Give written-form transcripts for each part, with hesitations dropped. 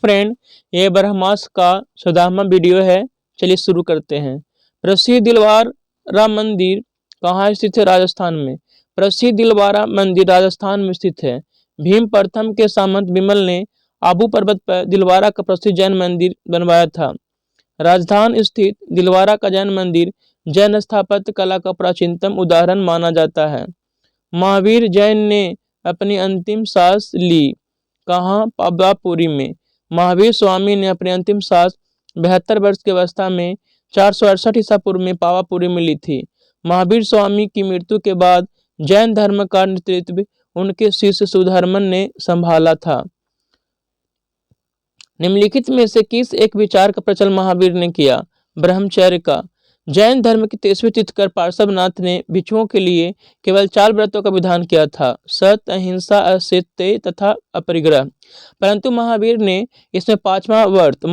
Friend, ये ब्रह्मास्त्र का 14वां video है। चलिए शुरू करते हैं। प्रसिद्ध दिलवारा मंदिर कहाँ स्थित है? राजस्थान में। प्रसिद्ध दिलवारा मंदिर राजस्थान में स्थित है। भीम प्रथम के सामंत विमल ने आबू पर्वत पर दिलवारा का प्रसिद्ध जैन मंदिर बनवाया था। राजस्थान स्थित दिलवारा का जैन मंदिर जैन स्थापत्य कला का प्राचीनतम उदाहरण माना जाता है। महावीर जैन ने अपनी अंतिम सांस ली कहाँ? पावापुरी में। महावीर स्वामी ने अपनी अंतिम सांस 72 वर्ष की अवस्था में 468 ईसा पूर्व में पावापुरी में ली थी। महावीर स्वामी की मृत्यु के बाद जैन धर्म का नेतृत्व उनके शिष्य सुधर्मन ने संभाला था। निम्नलिखित में से किस एक विचार का प्रचलन महावीर ने किया? ब्रह्मचर्य का। जैन धर्म के 23वें तीर्थंकर पार्श्वनाथ ने भिक्षुओं के लिए केवल 4 व्रतों का विधान किया था: सत्य, अहिंसा, असत्य तथा अपरिग्रह। परंतु महावीर ने इसमें 5वां व्रत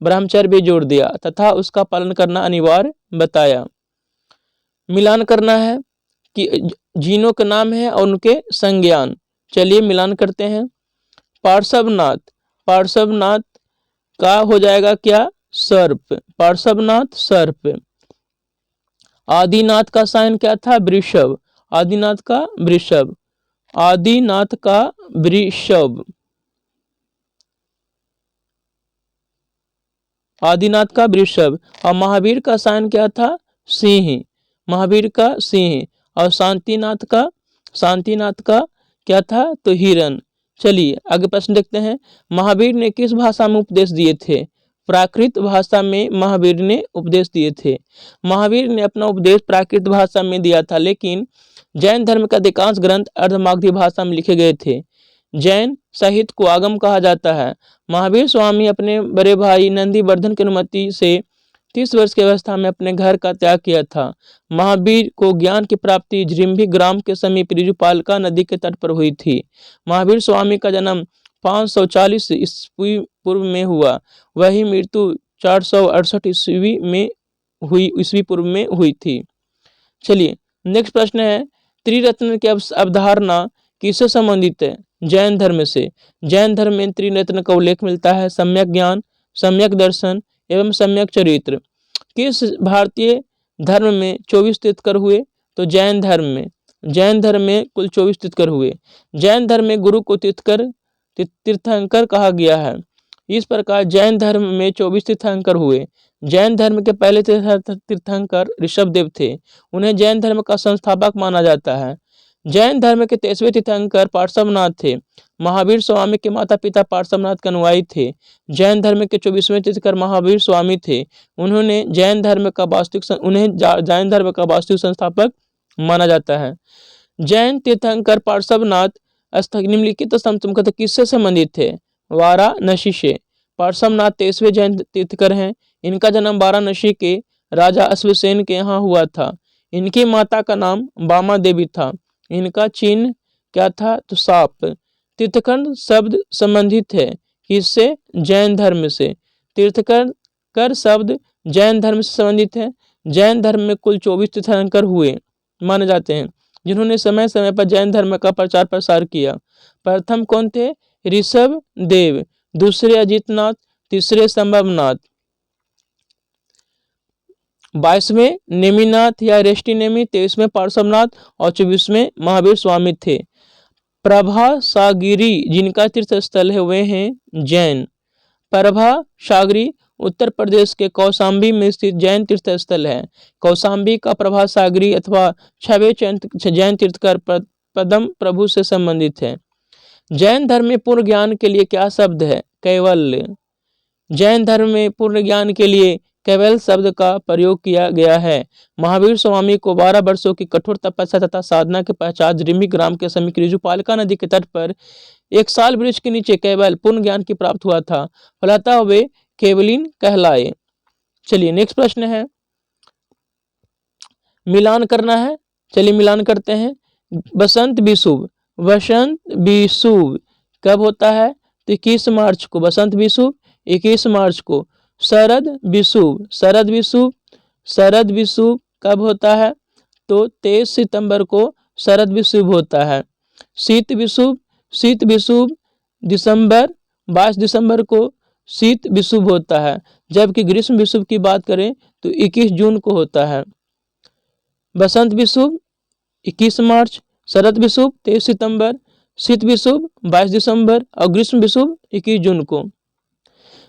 ब्रह्मचर्य भी जोड़ दिया तथा उसका पालन करना अनिवार्य बताया। मिलान करना है कि जीनों का नाम है और उनके संज्ञान। चलिए मिलान करते हैं। पार्श्वनाथ का हो जाएगा क्या? सर्प। पार्श्वनाथ सर्प। आदिनाथ का साइन क्या था? वृषभ। आदिनाथ का वृषभ। आदिनाथ का वृषभ। आदिनाथ का वृषभ। और महावीर का साइन क्या था? सिंह। महावीर का सिंह। और शांतिनाथ का क्या था? तो हिरण। चलिए आगे प्रश्न देखते हैं। महावीर ने किस भाषा में उपदेश दिए थे? प्राकृत भाषा में महावीर ने उपदेश दिए थे। महावीर ने अपना उपदेश प्राकृत भाषा में दिया था, लेकिन जैन धर्म का अधिकांश ग्रंथ अर्धमागधी भाषा में लिखे गए थे। जैन साहित्य को आगम कहा जाता है। महावीर स्वामी अपने बड़े भाई नंदीवर्धन की अनुमति से 30 वर्ष की अवस्था में अपने घर का त्याग किया था। महावीर को ज्ञान की प्राप्ति जृंभी ग्राम के समीप ऋजुपालका नदी के तट पर हुई थी। महावीर स्वामी का जन्म 540 ईस्वी पूर्व में हुआ। वही मृत्यु 468 ईस्वी पूर्व में हुई थी। चलिए नेक्स्ट प्रश्न है। त्रिरत्न की अवधारणा किससे संबंधित है? जैन धर्म से। जैन धर्म में त्रिरत्न का उल्लेख मिलता है: सम्यक ज्ञान, सम्यक दर्शन एवं सम्यक चरित्र। किस भारतीय धर्म में 24 तीर्थंकर हुए? तो जैन धर्म में कुल 24 तीर्थंकर हुए। जैन धर्म में गुरु को तीर्थंकर कहा गया है। इस प्रकार जैन धर्म में 24 तीर्थंकर हुए। जैन धर्म के पहले तीर्थंकर ऋषभदेव थे। उन्हें जैन धर्म का संस्थापक माना जाता है। जैन धर्म के 23वें तीर्थंकर पार्श्वनाथ थे। महावीर स्वामी के माता पिता पार्श्वनाथ के अनुयायी थे। जैन धर्म के 24वें तीर्थंकर महावीर स्वामी थे। उन्हें जैन धर्म का वास्तविक संस्थापक माना जाता है। जैन तीर्थंकर पार्श्वनाथ निम्नलिखित स्तंभ किससे संबंधित थे? वाराणसी से। पार्श्वनाथ 23वें जैन तीर्थंकर हैं। इनका जन्म वाराणसी के राजा अश्वसेन के यहाँ हुआ था। इनकी माता का नाम बामा देवी था। इनका चिन्ह क्या था? तो सांप। तीर्थंकर शब्द संबंधित है किससे? जैन धर्म से। तीर्थंकर शब्द जैन धर्म से संबंधित है। जैन धर्म में कुल 24 तीर्थंकर हुए माने जाते हैं, जिन्होंने समय समय पर जैन धर्म का प्रचार प्रसार किया। प्रथम कौन थे? ऋषभ देव। दूसरे अजितनाथ। तीसरे संभवनाथ। 22वें नेमिनाथ या रेष्टिनेमि। 23वें पार्श्वनाथ और 24वें महावीर स्वामी थे। प्रभासागिरी जिनका तीर्थ स्थल है वे हैं जैन। प्रभासागिरी उत्तर प्रदेश के कौशाम्बी में स्थित जैन तीर्थ स्थल है। कौशाम्बी का प्रभासागिरी अथवा 6वें जैन तीर्थंकर पद्म प्रभु से संबंधित है। जैन धर्म में पूर्ण ज्ञान के लिए क्या शब्द है? कैवल्य। जैन धर्म में पूर्ण ज्ञान के लिए कैवल्य शब्द का प्रयोग किया गया है। महावीर स्वामी को 12 वर्षों की कठोर तपस्या तथा साधना के पश्चात जृंभी ग्राम के समीप ऋजुपालका नदी के तट पर एक साल वृक्ष के नीचे केवल पूर्ण ज्ञान की प्राप्त हुआ था। फलतः वे केवलिन कहलाए। चलिए नेक्स्ट प्रश्न है। मिलान करना है। चलिए मिलान करते हैं। बसंत विषुव। बसंत विषुव कब होता है? तो 21 मार्च को। बसंत विषुव 21 मार्च को। शरद विषुव कब होता है? तो 23 सितंबर को शरद विषुव होता है। शीत विषुव दिसंबर 22 दिसंबर को शीत विषुव होता है, जबकि ग्रीष्म विषुव की बात करें तो 21 जून को होता है। बसंत विषुव 21 मार्च, शरद विषुव 23 सितंबर, शीत विषुव 22 दिसंबर और ग्रीष्म विषुव 21 जून को।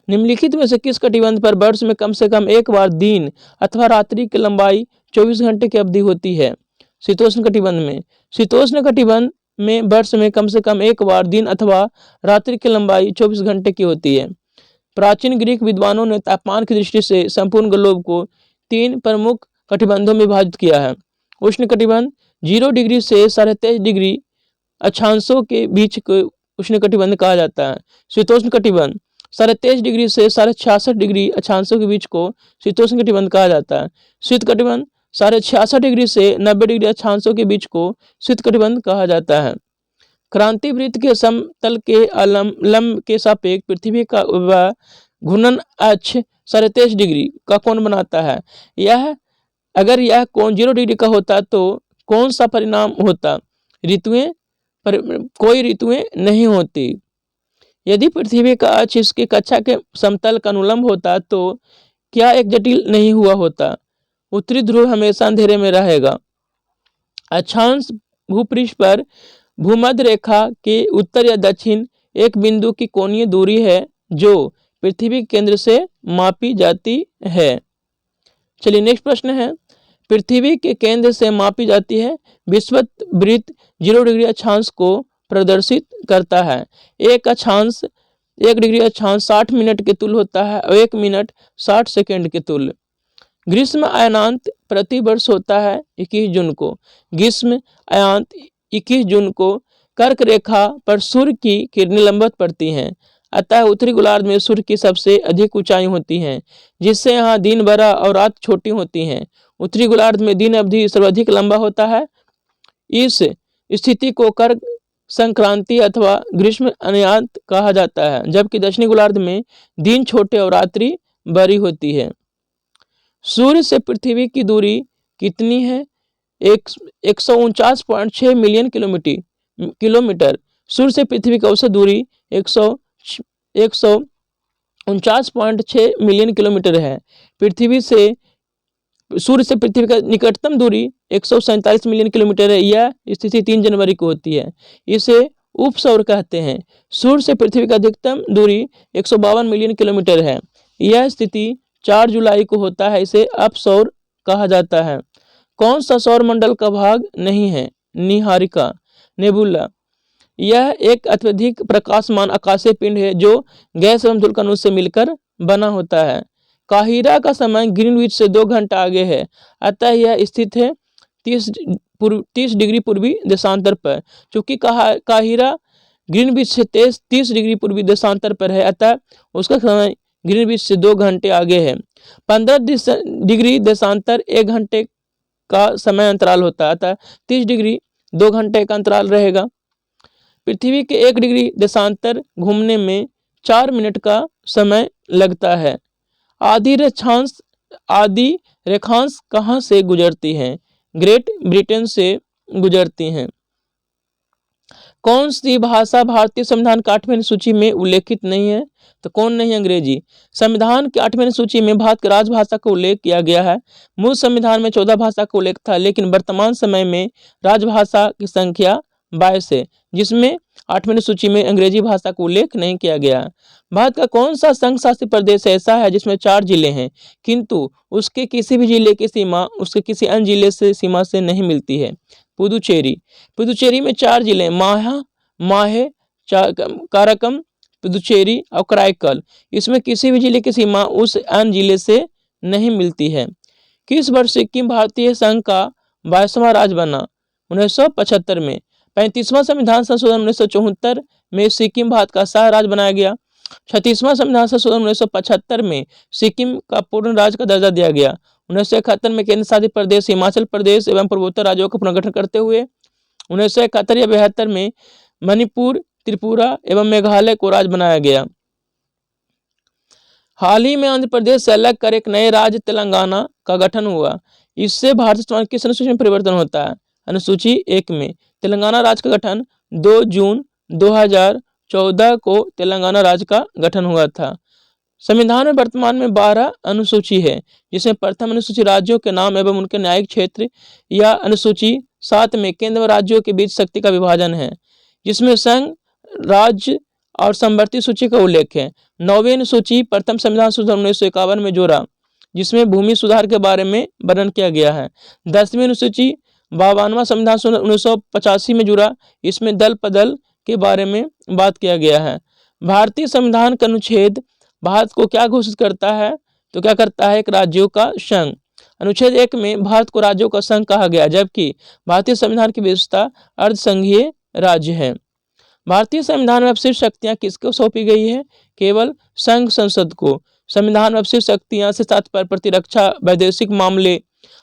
निम्नलिखित में से किस कटिबंध पर वर्ष में कम से कम एक बार दिन अथवा रात्रि की लंबाई 24 घंटे की अवधि होती है? शीतोष्ण कटिबंध में। शीतोष्ण कटिबंध में वर्ष में कम से कम एक बार दिन अथवा रात्रि की लंबाई 24 घंटे की होती है। प्राचीन ग्रीक विद्वानों ने तापमान की दृष्टि से संपूर्ण ग्लोब को 3 प्रमुख कटिबंधों में विभाजित किया है। उष्ण कटिबंध 0 डिग्री से 23.5 डिग्री अक्षांशों के बीच को उष्ण कटिबंध कहा जाता है। शीतोष्ण कटिबंध 23.5 डिग्री से 66.5 डिग्री अक्षांशों के बीच को शीतोष्ण कटिबंध कहा जाता है। शीत कटिबंध 66.5 डिग्री से 90 डिग्री अक्षांशों के बीच को शीत कटिबंध कहा जाता है। क्रांति वृत्त के समतल के लंब के सापेक्ष पृथ्वी का घूर्णन अक्ष 23.5 डिग्री का कोण बनाता है। अगर यह कोण 0 डिग्री का होता तो कौन सा परिणाम होता? कोई ऋतुएं नहीं होती। यदि पृथ्वी का अक्ष इसके कक्षा के समतल का अनुलंब होता तो क्या एक जटिल नहीं हुआ होता? उत्तरी ध्रुव हमेशा अंधेरे में रहेगा। अक्षांश भूपृष्ठ पर भूमध्य रेखा के उत्तर या दक्षिण एक बिंदु की कोणीय दूरी है जो पृथ्वी के केंद्र से मापी जाती है। चलिए नेक्स्ट प्रश्न है, पृथ्वी के केंद्र से मापी जाती है। विषुवत वृत्त 0 डिग्री अक्षांश को प्रदर्शित करता है। एक डिग्री अक्षांश 60 मिनट के तुल्य होता है और 1 मिनट 60 सेकंड के तुल्य। ग्रीष्म अयनांत प्रति वर्ष होता है 21 जून को। ग्रीष्म अयनांत 21 जून को कर्क रेखा पर सूर्य की किरणें लंबवत पड़ती हैं, अतः उत्तरी गोलार्ध में सूर्य की सबसे अधिक ऊंचाई होती है, जिससे यहाँ दिन बड़ा और रात छोटी होती हैं। उत्तरी गोलार्ध में दिन अवधि सर्वाधिक लंबा होता है। इस स्थिति को कर्क संक्रांति अथवा ग्रीष्म अयनांत कहा जाता है, जबकि दक्षिणी गोलार्ध में दिन छोटे और रात्रि बड़ी होती है। सूर्य से पृथ्वी की दूरी कितनी है? 149.6 मिलियन किलोमीटर। सूर्य से पृथ्वी की औसत दूरी 149.6 मिलियन किलोमीटर है। सूर्य से पृथ्वी का निकटतम दूरी 147 मिलियन किलोमीटर है। यह स्थिति 3 जनवरी को होती है। इसे उपसौर कहते हैं। सूर्य से पृथ्वी का अधिकतम दूरी 152 मिलियन किलोमीटर है। यह स्थिति 4 जुलाई को होता है। इसे अपसौर कहा जाता है। कौन सा सौर मंडल का भाग नहीं है? निहारिका नेबुला। यह एक अत्यधिक प्रकाशमान आकाशीय पिंड है जो गैस एवं धूल कणों से मिलकर बना होता है। काहिरा का समय ग्रीनविच से 2 घंटा आगे है, अतः यह स्थित है 30 डिग्री पूर्वी देशांतर पर। चूंकि काहिरा ग्रीनविच से 30 डिग्री पूर्वी देशांतर पर है, अतः उसका समय ग्रीनविच से 2 घंटे आगे है। 15 डिग्री देशांतर 1 घंटे का समय अंतराल होता है, अतः 30 डिग्री 2 घंटे का अंतराल रहेगा। पृथ्वी के 1 डिग्री देशांतर घूमने में 4 मिनट का समय लगता है। आदि रेखांश कहाँ से गुजरती हैं? ग्रेट ब्रिटेन से गुजरती हैं। कौन सी भाषा भारतीय संविधान की 8वें सूची में उल्लेखित नहीं है? तो कौन नहीं? अंग्रेजी। संविधान की 8वें सूची में भारत की राजभाषा का उल्लेख किया गया है। मूल संविधान में 14 भाषा का उल्लेख था, लेकिन वर्तमान समय में राजभाषा की संख्या 22 है, जिसमें 8वें सूची में अंग्रेजी भाषा का उल्लेख नहीं किया गया। भारत का कौन सा संघ शासित प्रदेश ऐसा है जिसमें 4 जिले हैं, किंतु उसके किसी भी जिले की सीमा उसके किसी अन्य जिले से सीमा से नहीं मिलती है? पुदुचेरी में 4 जिले माहे, काराकम, पुदुचेरी और कराईकल। इसमें किसी भी जिले की सीमा उस अन्य जिले से नहीं मिलती है। किस वर्ष सिक्किम भारतीय संघ का 22वां राज्य बना? 1975 में। 35वां संविधान संशोधन 1974 में सिक्किम भारत का सह राज्य बनाया गया। 36वां संविधान संशोधन 1975 में सिक्किम का पूर्ण राज्य का दर्जा दिया गया। 1971 में केंद्र शासित प्रदेश हिमाचल प्रदेश एवं पूर्वोत्तर राज्यों का पुनर्गठन करते हुए 1971 या 72 में मणिपुर, त्रिपुरा एवं मेघालय को राज्य बनाया गया। हाल ही में आंध्र प्रदेश से अलग कर एक नए राज्य तेलंगाना का गठन हुआ। इससे भारत किस अनुसूची में परिवर्तन होता है? अनुसूची 1 में। तेलंगाना राज्य का गठन 2 जून 2014 को तेलंगाना राज्य का गठन हुआ था। संविधान में वर्तमान में 12 अनुसूची है, जिसमें प्रथम अनुसूची राज्यों के नाम एवं उनके न्यायिक क्षेत्र या अनुसूची 7 में केंद्र व राज्यों के बीच शक्ति का विभाजन है, जिसमें संघ, राज्य और समवर्ती सूची का उल्लेख है। 9वीं अनुसूची प्रथम संविधान संशोधन 1951 में जोड़ा, जिसमें भूमि सुधार के बारे में वर्णन किया गया है। 10वीं अनुसूची 52वां संविधान संशोधन 1985 में जुड़ा, इसमें दल बदल के बारे में बात किया गया है। भारतीय संविधान का अनुच्छेद भारत को क्या घोषित करता है, तो क्या करता है, एक राज्यों का संघ। अनुच्छेद 1 में भारत को राज्यों का संघ कहा गया, जबकि भारतीय संविधान की विशेषता अर्धसंघीय राज्य है। भारतीय संविधान में अवशिष्ट शक्तियां किसको सौंपी गई है, केवल संघ संसद को। संविधान में अवशिष्ट शक्तियां से तात्पर्य प्रतिरक्षा, वैदेशिक मामले,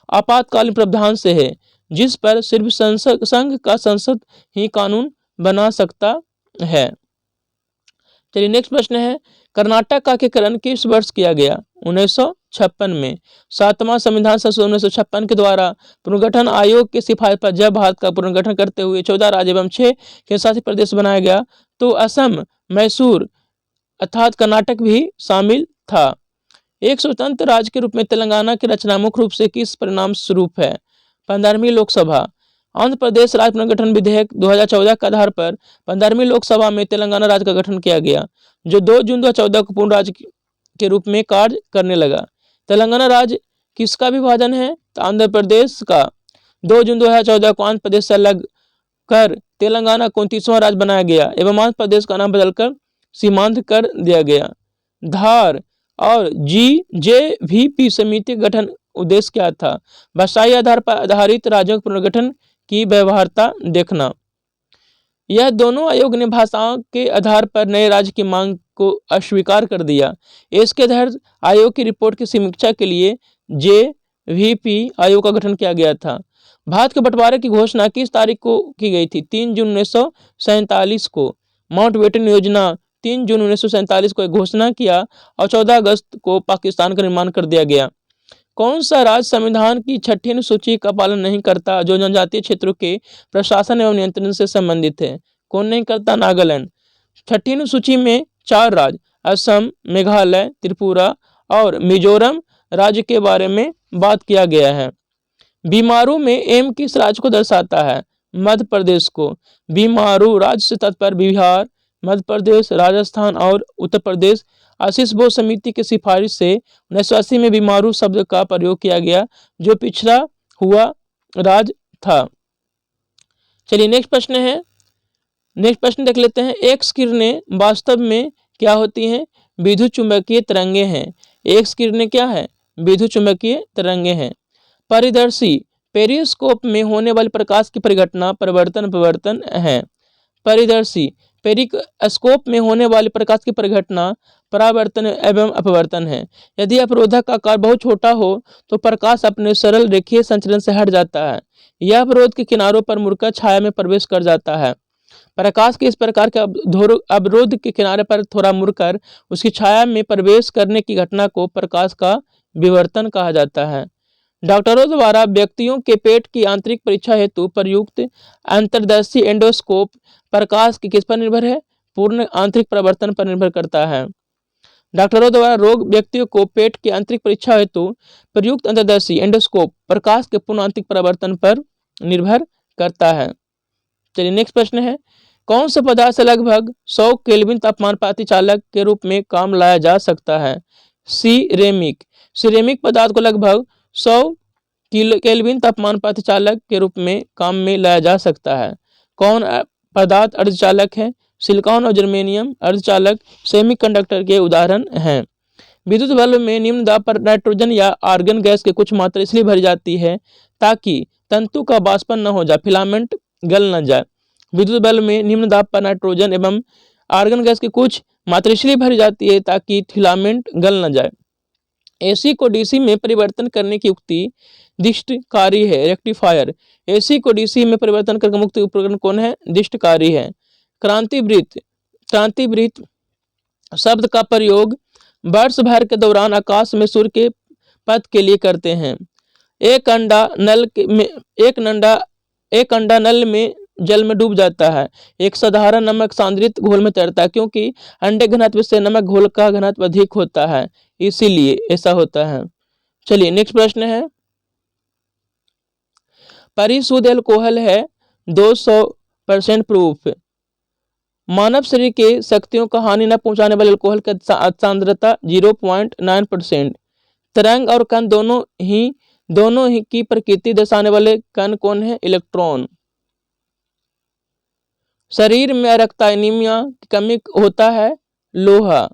आपातकालीन प्रावधान से है, जिस पर सिर्फ संघ का संसद ही कानून बना सकता है। चलिए नेक्स्ट प्रश्न है, कर्नाटक का एकीकरण किस वर्ष किया गया, 1956 में। 7वां संविधान संशोधन 1956 के द्वारा पुनर्गठन आयोग की सिफारिश पर जब भारत का पुनर्गठन करते हुए 14 राज्य एवं 6 केंद्रशासित प्रदेश बनाया गया, तो असम, मैसूर अर्थात कर्नाटक भी शामिल था। एक स्वतंत्र राज्य के रूप में तेलंगाना की रचना मुख्य रूप से किस परिणाम स्वरूप है, 15वीं लोकसभा। आंध्र प्रदेश राज्य पुनर्गठन विधेयक 2014 के आधार पर 15वीं लोकसभा में तेलंगाना राज्य का गठन किया गया, जो 2 जून 2014 को पूर्ण राज्य के रूप में कार्य करने लगा। तेलंगाना राज्य किसका विभाजन है, तो आंध्र प्रदेश का। 2 जून 2014 को आंध्र प्रदेश से अलग कर तेलंगाना को 29वां राज्य बनाया गया एवं आंध्र प्रदेश का नाम बदलकर सीमांध्र कर दिया गया। धार और GJVP समिति गठन उद्देश्य क्या था, भाषाई आधार पर आधारित राज्यों के पुनर्गठन की व्यवहार्यता देखना। यह दोनों आयोग ने भाषाओं के आधार पर नए राज्य की मांग को अस्वीकार कर दिया। इसके तहत आयोग की रिपोर्ट की समीक्षा के लिए JVP आयोग का गठन किया गया था। भारत के बंटवारे की घोषणा किस तारीख को की गई थी, 3 जून 1947 को। माउंटबेटन योजना 3 जून 1947 को घोषणा किया और 14 अगस्त को पाकिस्तान का निर्माण कर दिया गया। कौन सा राज्य संविधान की 6ठी अनुसूची का पालन नहीं करता, जो जनजातीय क्षेत्रों के प्रशासन एवं नियंत्रण से संबंधित है, कौन नहीं करता, नागालैंड। 6ठी अनुसूची में 4 राज्य असम, मेघालय, त्रिपुरा और मिजोरम राज्य के बारे में बात किया गया है। बीमारू में एम किस राज्य को दर्शाता है, मध्य प्रदेश को। बीमारू राज्य से तात्पर्य बिहार, मध्य प्रदेश, राजस्थान और उत्तर प्रदेश। आशीष बोस समिति की सिफारिश से 1980 में बीमारू शब्द का प्रयोग किया गया, जो पिछड़ा हुआ राज्य था। चलिए नेक्स्ट प्रश्न है, नेक्स्ट प्रश्न देख लेते हैं। एक्स किरणें वास्तव में क्या होती हैं, विद्युत चुंबकीय तरंगे हैं। एक्स किरणें क्या है, विद्युत चुंबकीय तरंगे हैं। परिदर्शी पेरिस्कोप में होने वाली प्रकाश की परिघटना परिवर्तन है। परिदर्शी पेरिस्कोप में होने वाली प्रकाश की परिघटना परावर्तन एवं अपवर्तन है। यदि अवरोधक का आकार बहुत छोटा हो तो प्रकाश अपने सरल रेखीय संचलन से हट जाता है। यह अवरोध के किनारों पर मुड़कर छाया में प्रवेश कर जाता है। प्रकाश के इस प्रकार के अवरोध के किनारे पर थोड़ा मुड़कर उसकी छाया में प्रवेश करने की घटना को प्रकाश का विवर्तन कहा जाता है। डॉक्टरों द्वारा व्यक्तियों के पेट की आंतरिक परीक्षा हेतु प्रयुक्त अंतर्दर्शी एंडोस्कोप प्रकाश की किस पर निर्भर है, पूर्ण आंतरिक परावर्तन पर निर्भर करता है। डॉक्टरों द्वारा रोग व्यक्तियों को पेट की आंतरिक परीक्षा हेतु प्रयुक्त अंतर्दर्शी एंडोस्कोप प्रकाश के पूर्ण आंतरिक परावर्तन पर निर्भर करता है। चलिए नेक्स्ट प्रश्न है, कौन से पदार्थ से लगभग 100 केल्विन तापमान पर अतिचालक के रूप में काम लाया जा सकता है, सिरेमिक। सिरेमिक पदार्थ को लगभग 100 केल्विन तापमान पर अतिचालक के रूप में काम में लाया जा सकता है। कौन पदार्थ अर्धचालक है, सिलिकॉन और जर्मेनियम अर्धचालक सेमीकंडक्टर के उदाहरण हैं। विद्युत बल्ब में निम्न दाब पर नाइट्रोजन या आर्गन गैस की कुछ मात्रा इसलिए भरी जाती है ताकि तंतु का वाष्पन न हो जाए, फिलामेंट गल न जाए। विद्युत बल्ब में निम्न दाब पर नाइट्रोजन एवं आर्गन गैस की कुछ मात्रा इसलिए भरी जाती है ताकि फिलामेंट गल न जाए। एसी को डीसी में परिवर्तन करने की युक्ति दिष्टकारी है, रेक्टिफायर। एसी को डीसी में परिवर्तन करने मुक्त उपकरण कौन है, दिष्टकारी है। क्रांतिवृत्त। क्रांतिवृत्त शब्द का प्रयोग वर्ष भर के दौरान आकाश में सूर्य के पथ के लिए करते हैं। एक अंडा नल में जल में डूब जाता है। एक साधारण नमक सांद्रित घोल में तैरता है, क्योंकि अंडे घनत्व से नमक घोल का घनत्व अधिक होता है, इसीलिए ऐसा होता है। चलिए नेक्स्ट प्रश्न है, परिशुद्ध अल्कोहल है 200% प्रूफ। मानव शरीर के शक्तियों का हानि न पहुंचाने वाले अल्कोहल की सांद्रता 0.9%। तरंग और कण दोनों ही की प्रकृति दर्शाने वाले कण कौन है? इलेक्ट्रॉन। शरीर में अरक्ता एनीमिया की कमी होता है लोहा।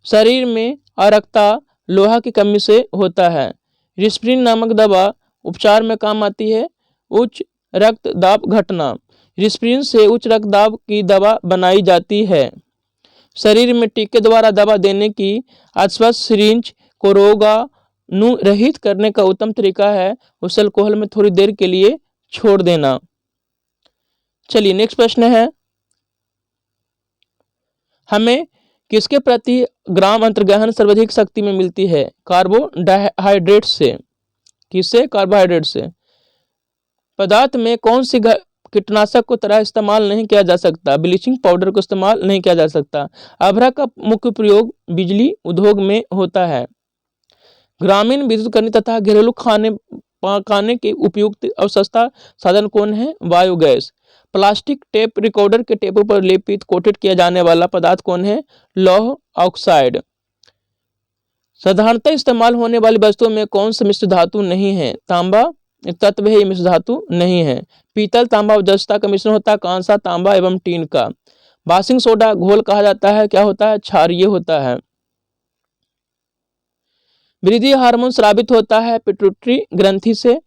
शरीर में अरक्ता लोहा की कमी से होता है। रिस्प्रिन नामक दवा उपचार में काम आती है उच्च रक्तदाब घटना। रिस्प्रिन से उच्च रक्तदाब की दवा बनाई जाती है। शरीर में टीके द्वारा दवा देने की अस्वस्थ सिरिंज को रोगाणुरहित करने का उत्तम तरीका है उस अल्कोहल में थोड़ी देर के लिए छोड़ देना। चलिए नेक्स्ट प्रश्न है, हमें किसके प्रति ग्राम अंतर्गहन सर्वाधिक शक्ति में मिलती है? कार्बोहाइड्रेट से। किससे? कार्बोहाइड्रेट से। पदार्थ में कौन सी कीटनाशक को तरह इस्तेमाल नहीं किया जा सकता? ब्लीचिंग पाउडर को इस्तेमाल नहीं किया जा सकता। अभ्रा का मुख्य प्रयोग बिजली उद्योग में होता है। ग्रामीण विद्युतकरण तथा घरेलू खाने पकाने के उपयुक्त और सस्ता साधन कौन है? बायोगैस। प्लास्टिक टेप रिकॉर्डर के टेपों पर लेपित कोटेड किया जाने वाला पदार्थ कौन है? लौह ऑक्साइड। साधारणतः इस्तेमाल होने वाली वस्तुओं में कौन सा मिश्र धातु नहीं है? तांबा एक तत्व है, ये मिश्र धातु नहीं है। पीतल तांबा और जस्ता का मिश्रण होता है कांसा तांबा एवं टीन का। वाशिंग सोडा घोल कहा जाता है, क्या होता है? क्षारीय होता है। वृद्धि हार्मोन स्रावित होता है पिट्यूटरी ग्रंथि से।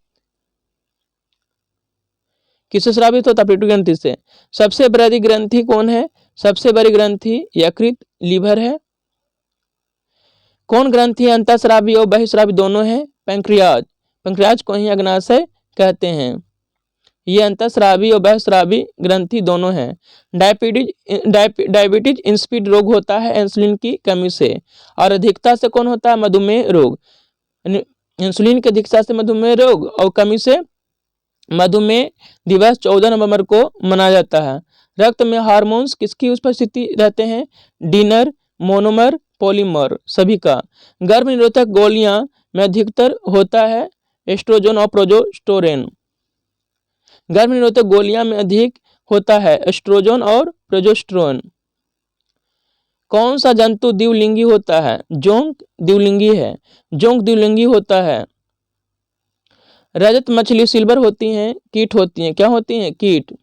किससे स्रावित होता है? पिट्यूटरी ग्रंथि से। सबसे बड़ी ग्रंथि कौन है? सबसे बड़ी ग्रंथि यकृत लीवर है। कौन ग्रंथि अंतःस्रावी और बहिःस्रावी दोनों है? पैंक्रियाज। पैंक्रियाज को ही अग्नाशय कहते हैं। ये अंतःस्रावी और बहिःस्रावी ग्रंथि दोनों हैं। डायबिटीज इंसिपिड रोग होता है इंसुलिन की कमी से। और अधिकता से कौन होता है? मधुमेह रोग। इंसुलिन की अधिकता से मधुमेह रोग और कमी से मधुमेह दिवस 14 नवंबर को मनाया जाता है। रक्त में हार्मोन्स किसकी उपस्थिति रहते हैं? डिनर, मोनोमर, पॉलीमर सभी का। गर्भ निरोधक गोलियां में अधिकतर होता है एस्ट्रोजन और प्रोजेस्टेरोन। गर्भ निरोधक गोलियां में अधिक होता है एस्ट्रोजन और प्रोजेस्टेरोन। कौन सा जंतु द्विलिंगी होता है? जोंक द्विलिंगी है। जोंक द्विलिंगी होता है। रजत मछली सिल्वर होती हैं, कीट होती हैं। क्या होती हैं? कीट।